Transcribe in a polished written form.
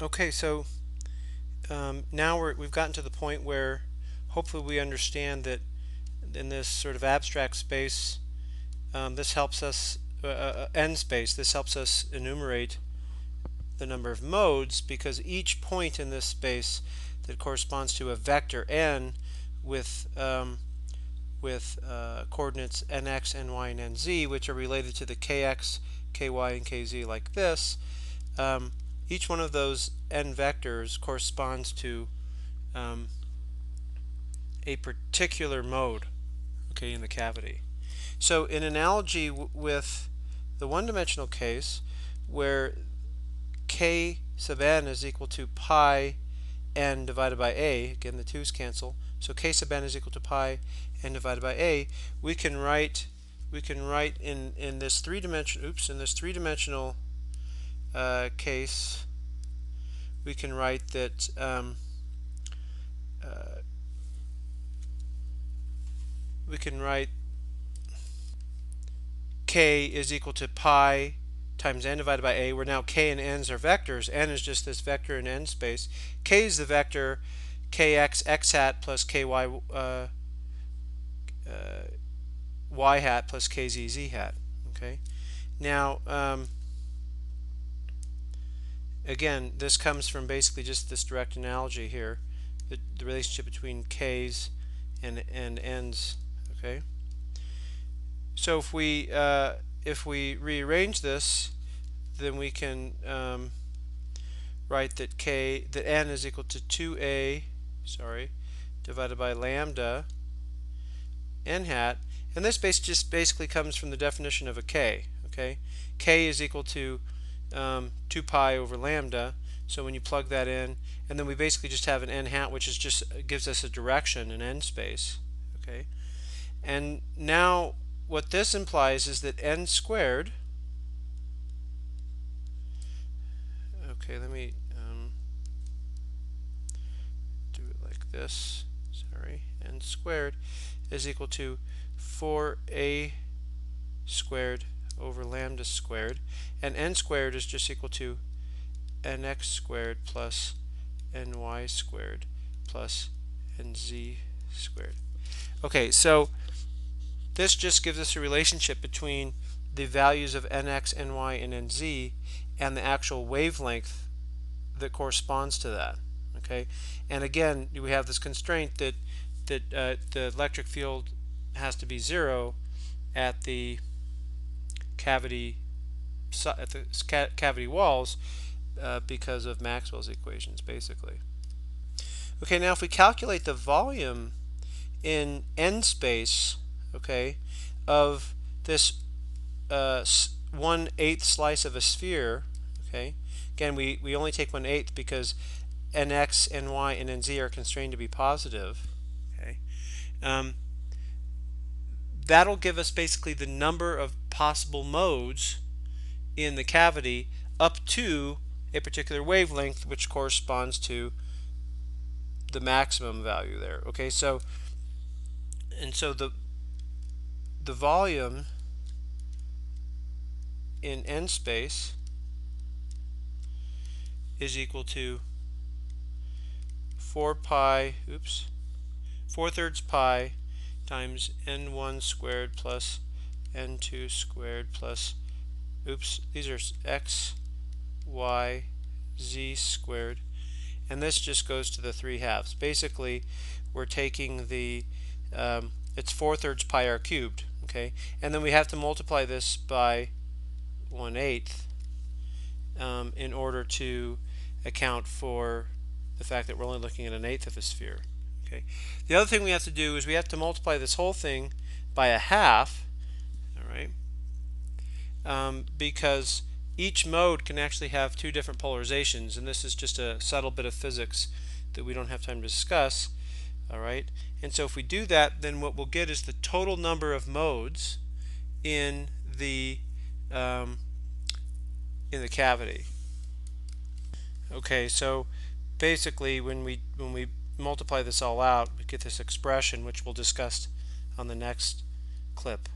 Okay, so now we've gotten to the point where hopefully we understand that in this sort of abstract space, this helps us, n space, this helps us enumerate the number of modes, because each point in this space that corresponds to a vector n with coordinates nx, ny, and nz, which are related to the kx, ky, and kz like this. Each one of those n vectors corresponds to a particular mode, okay, in the cavity. So in analogy with the one-dimensional case, where k sub n is equal to pi n divided by a, again the 2's cancel, so k sub n is equal to pi n divided by a, we can write in this three-dimensional case, we can write that we can write k is equal to pi times n divided by a, where now k and n's are vectors. N is just this vector in n space. K is the vector kx x hat plus ky y hat plus kz z hat. Okay. Now, again, this comes from basically just this direct analogy here, the relationship between k's and n's. Okay. So if we rearrange this, then we can write that n is equal to 2a, divided by lambda n hat, and this just basically comes from the definition of a k. Okay, k is equal to 2 pi over lambda. So when you plug that in, and then we basically just have an n hat, which is just gives us a direction in n space. Okay, and now what this implies is that n squared, okay, let me do it like this, n squared is equal to 4a squared over lambda squared, and n squared is just equal to nx squared plus ny squared plus nz squared. Okay, so this just gives us a relationship between the values of nx, ny, and nz and the actual wavelength that corresponds to that. Okay, and again, we have this constraint that the electric field has to be 0 at the cavity walls because of Maxwell's equations, basically. Okay, now if we calculate the volume in n space, okay, of this 1/8 slice of a sphere, okay, again we only take 1/8 because nx, ny, and nz are constrained to be positive. Okay, that'll give us basically the number of possible modes in the cavity up to a particular wavelength, which corresponds to the maximum value there. Okay, so the volume in n space is equal to 4/3 pi times n1 squared plus n2 squared plus, these are x, y, z squared, and this just goes to the 3/2. Basically, we're taking the it's 4/3 pi r cubed, okay, and then we have to multiply this by 1/8 in order to account for the fact that we're only looking at 1/8 of a sphere. Okay. The other thing we have to do is we have to multiply this whole thing by 1/2, all right, because each mode can actually have two different polarizations, and this is just a subtle bit of physics that we don't have time to discuss. All right, and so if we do that, then what we'll get is the total number of modes in the cavity. Okay, so basically when we multiply this all out, we get this expression, which we'll discuss on the next clip.